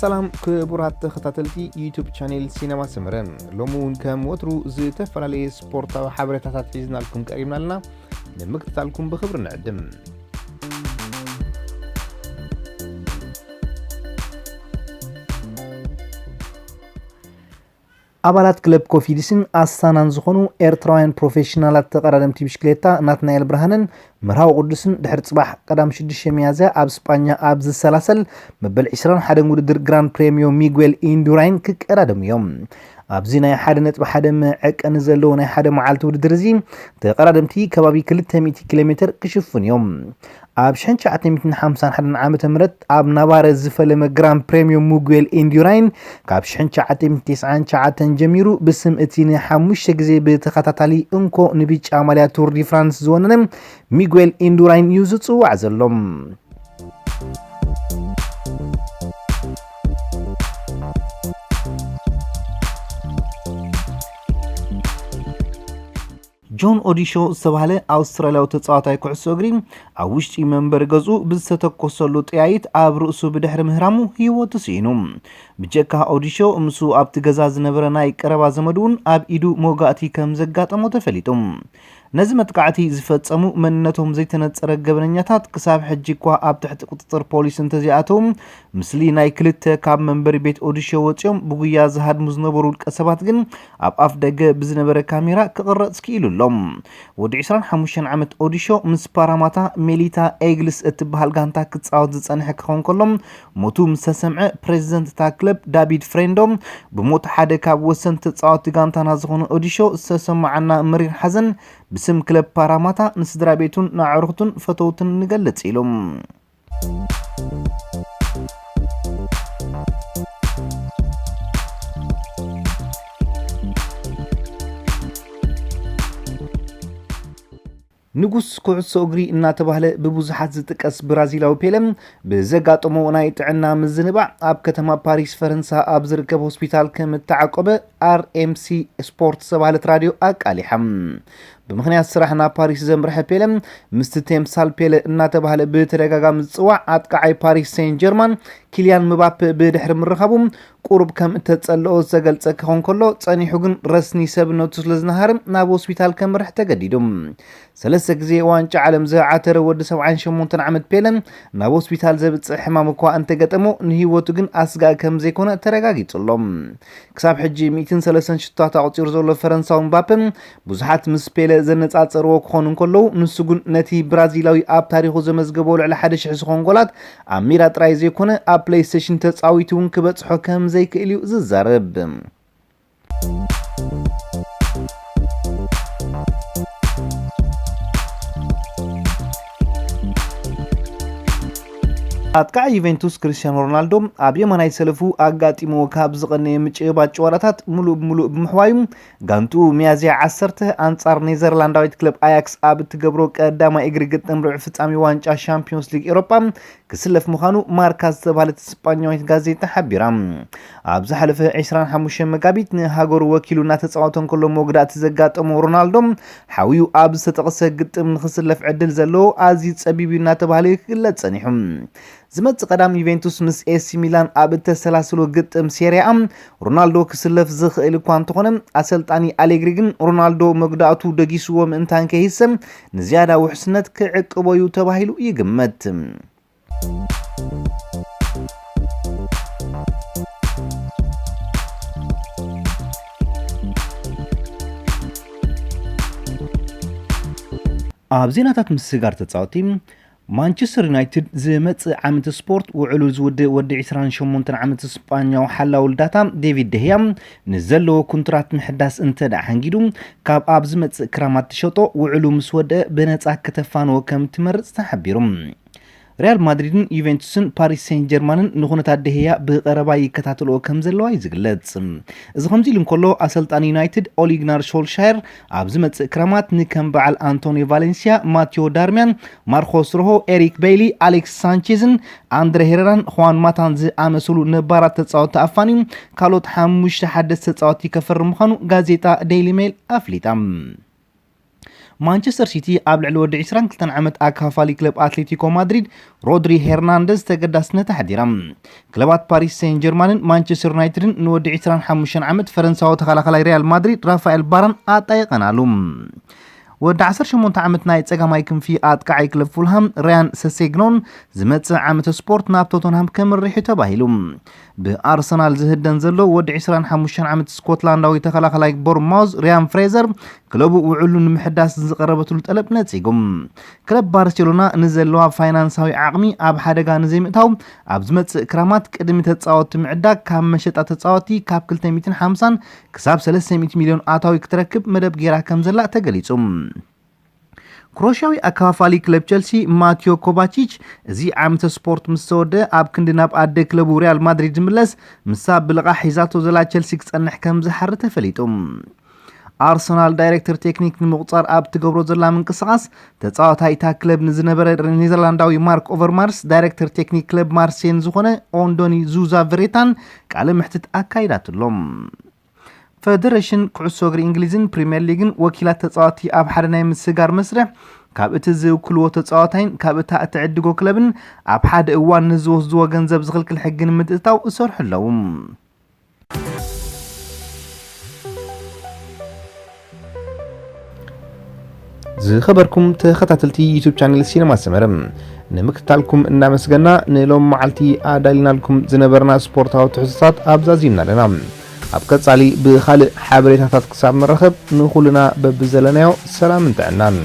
سلام كبرات تختاتلتي يوتيوب شانيل سينما سمرن لومون كم وترو زتفعلي سبورتا وحبرتات حيزنا لكم قريبنا لنا نمكتتا لكم بخبر نعدم አባላት ክለብ ኮፊዲስን አሳናን ዝኾኑ ኤርትራውያን ፕሮፌሽናላት ተቀራረምቲ ብሽክሌታ ናትናኤል ብርሃንን መርሃው ቅዱስን ድሕሪ ጽባሕ ቀዳም 6 ሚያዝያ ኣብ ስጳኛ ኣብ ዝሰላሰል መበል 21 ውድድር ግራንድ ፕሬሚዮ ሚጉኤል ኢንዱራይን ክቀዳደሙ እዮም ኣብዚ ናይ 1.1 መዐቀን ዘለዎ ናይ ሓደ መዓልቲ ውድድር እዚ ተቀራረምቲ ከባቢ 200 ኪሎ ሜትር ክሽፍኑ እዮም ኣብ 1951 ዓመተ ምህረት ኣብ ናባረ ዝፈለመ ግራንድ ፕሬሚዮ ሚጉኤል ኢንዱራይን ካብ 1999 ጀሚሩ ብስም እቲ ን5 ግዜ ብተኸታታሊ እንኮ ንቢጫ ማልያ ቱር ዲ ፍራንስ ዝወነነ ሚጉኤል ኢንዱራይን እዩ ዝጽዋዕ ዘሎም ጆን ኦዲሾ ዝተባህለ ኣውስትራልያዊ ተጻዋታይ ኩዕሶ እግሪ ኣብ ውሽጢ መንበር ገጹ ብዝተተኮሰሉ ጥያይት ኣብ ርእሱ ብድሕሪ ምህራሙ ህይወቱ ሲኑ ብጀካ ኦዲሾ ምሱ ኣብቲ ገዛ ዝነበረ ናይ ቀረባ ዘመዱን ኣብ ኢዱ ሞጋእቲ ከም ዘጋጠሞ ተፈሊጡ ነዚ መጥቃዕቲ ዝፈጸሙ መንነቶም ዘይተነጸረ ገበነኛታት ክሳብ ሕጂ እኳ ኣብ ትሕቲ ቁጥጥር ፖሊስ እንተዚኣቶም ምስሊ ናይ ክልተ ካብ መንበሪ ቤት ኦዲሾ ወፂኦም ብጉያ ዝሃድሙ ዝነበሩ ውልቀ ሰባት ግን ኣብ ኣፍ ደገ ብዝነበረ ካሜራ ክቕረጽ ክኢሉሎም ወዲ 25 ዓመት ኦዲሾ ምስ ፓራማታ ሜሊታ ኤግልስ እትበሃል ጋንታ ክጻወት ዝጸንሐ ክኸውን ከሎም ሞቱ ምስ ተሰምዐ ፕሬዚደንት እታ ክለብ ዳቪድ ፍሬንዶም ብሞት ሓደ ካብ ወሰንቲ ተጻወቲ ጋንታና ዝኾኑ ኦዲሾ ዝተሰማዓና መሪር ሓዘን بسم كلب باراماتا نسدرا بيتون نعرختون فتوتن نقلت إلهم ንጉስ ኩዕሶ እግሪ እናተባህለ ብብዙሓት ዝጥቀስ ብራዚላዊ ፔለም ብዘጋጠሞ ናይ ጥዕና ምዝንባዕ ኣብ ከተማ ፓሪስ ፈረንሳ ኣብ ዝርከብ ሆስፒታል ከም ተዓቆበ RMC ስፖርት ዝተባህለት ራድዮ ኣቃሊሓም ብምኽንያት ስራሕና ፓሪስ ዘምርሐ ፔለም ምስቲ ቴምሳል ፔለ እናተባህለ ብተደጋጋሚ ዝጽዋዕ ኣጥቃዓይ ፓሪስ ሴን ጀርማን ኪልያን ምባፔ ብድሕሪ ምርኻቡ ቁርብ ከም እተጸልኦ ዘገልጸ ክኾን ከሎ ጸኒሑ ግን ረስኒ ሰብነቱ ስለዝነሃርም ናብ ሆስፒታል ከምርሕ ተገዲዱ ሰለስተ ግዜ ዋንጫ ዓለም ዘዓተረ ወዲ 78 ዓመት ፔለም ናብ ሆስፒታል ዘብጽሕ ሕማም እኳ እንተገጠሞ ንህይወቱ ግን ኣስጋእ ከም ዘይኮነ ተረጋጊጹሎም ክሳብ ሕጂ 136 ሽቶታት ኣቁፂሩ ዘሎ ፈረንሳዊ ምባፔ ብዙሓት ምስ ፔለ ዘነጻጸርዎ ክኾኑ እንከለዉ ንሱ ግን ነቲ ብራዚላዊ ኣብ ታሪኹ ዘመዝገቦ ልዕሊ 1000 ዝኾኑ ጎላት ኣብ ሜዳ ጥራይ ዘይኮነ ኣብ ፕሌይስቴሽን ተጻዊቱ እውን ክበጽሖ ከም ዘይክእል እዩ ዝዛረብ ኣጥቃዕ ዩቬንቱስ ክርስቲያኖ ሮናልዶ ኣብ የማናይ ሰለፉ ኣጋጢሞ ካብ ዝቐነየ ምጭባት ጨዋታታት ሙሉእ ብምሕዋዩ ጋንቱ ሚያዝያ 10 ኣንጻር ኔዘርላንዳዊት ክለብ ኣያክስ ኣብ እትገብሮ ቀዳማይ እግሪ ግጥም ርብዒ ፍጻሜ ዋንጫ ሻምፒዮንስ ሊግ ኤውሮፓ ክስለፍ ምዃኑ ማርካ ዝተባህለት እስጳኛዊት ጋዜጣ ሓቢራ ኣብ ዝሓለፈ 25 መጋቢት ንሃገሩ ወኪሉ እናተጻወተ ከሎ መጉዳእቲ ዘጋጠሞ ሮናልዶ ሓዊኡ ኣብ ዝተጠቕሰ ግጥም ንኽስለፍ ዕድል ዘለዎ ኣዝዩ ጸቢብ እናተባህለ ክግለጽ ጸኒሑ ዝመጽእ ቀዳም ዩቬንቱስ ምስ ኤሲ ሚላን ኣብ እተሰላሰሎ ግጥም ሴሪያ ሮናልዶ ክስለፍ ዝኽእል እኳ እንተኾነ ኣሰልጣኒ ኣሌግሪ ግን ሮናልዶ መጉዳእቱ ደጊስዎ ምእንታን ከይሰም ንዝያዳ ውሕስነት ክዕቅቦ እዩ ተባሂሉ ይግመት ኣብ ዜናታት ምስጋር ተጻወቲ ማንቸስተር ዩናይትድ ዝመጽእ ዓመት ስፖርት ውዕሉ ዝውድ ወዲ 28 ዓመት ስጳኛው ሓላውል ዳታ ዴቪድ ደህያ ንዘለዎ ኮንትራት ምሕዳስ እንተዳ ሓንጊዱ ካብ ኣብ ዝመጽእ ክራማት ተሸጦ ውዕሉ ምስ ወደ በነጻ ከተፋንዎ ከም ትመርጽ ተሓቢሩ ريال مدريد يوفنتوسن باريس سان جيرمان نخونتا دهيا بقربا يكتاتلو كم زلوا يزغلص از خمزي لنكلو اسلطان يونايتد اوليغنار شولشاير ابزمت كرامات نكم بعل انتوني فالنسيا ماتيو دارميان ماركوس روهو اريك بيلي اليكس سانشيزن اندري هيران خوان ماتانز امسلو نبارات تصاوت افاني كالوت حمش حدث تصاوت يكفر مخانو غازيتا ديلي ميل افليتام مانشستر سيتي قبل على ود 22 عمت اكافالي كلب اتلتيكو مدريد رودري هيرنانديز تقدسنه تحديرم كلبات باريس سان جيرمان مانشستر يونايتد نود 25 عمت فرنساو تخلخلاي ريال مدريد رافائيل باران اطايقنالوم ود 18 عمت ناي صقاماي كنفي اتقعي كلب فولهام ريان سيسيغنون زمص عمت سبورت ناب توتنهام كمريح تباهيلوم بارسنال زهدن زلو ود 25 عمت سكوتلانداوي تخلخلاي بورماوز ريان فريزر كلوب وعلو نمحداس زقربتلو طلب نصيغم كلب بارسلونا نزلوا فاينانساوي عقمي اب حدغا نزيمتاو اب زمص كرامات قدمي تصاوت معدا كام مشطا تصاوتي كاب 250 كساب 300 مليون اتاوي كتركب مدب غيرا كمزلا تغليصم كروشاوي اكافالي كلب تشيلسي ماتيو كوباتشيتش زي عامته سبورت مسوده اب كندناب اد كلب ريال مدريد ملس مساب بلقا حيزاتو زلا تشيلسي كصنح كم زحر تفليطم ارسنال دايركتور تكنيك المقصر اب تغبرو زلا منقسقاس تصاوتاي تا كلب نزنبر نيزرلانداوي مارك اوفرمارس دايركتور تكنيك كلب مارسين زخونه اوندوني زوزا فريتان قال محتت اكايداتلهم فدرشن كعسوغر انجليزن بريمير ليغن وكيلات تصاوتي اب حدناي مسغار مسرح ካብ እቲ ዝውክልዎ ተጻዋታይን ካብ እታ እትዕድጎ ክለብን ኣብ ሓደ እዋን ንዝወስድዎ ገንዘብ ዝኽልክል ሕግን ምጥታው እሰርሕለዎም ዝኸበርኩም ተኸታተልቲ ዩቲዩብ ቻናል ሲነማ ሰመረም ንምክታልኩም እናመስገና ንሎም መዓልቲ ኣዳሊናልኩም ዝነበርና ስፖርታዊ ትሕዝቶታት ኣብዛዚምና ኣለና ኣብ ቀጻሊ ብኻልእ ሓበሬታታት ክሳብ ንረኸብ ንኹልና በብዘለናዮ ሰላም እንተዕናን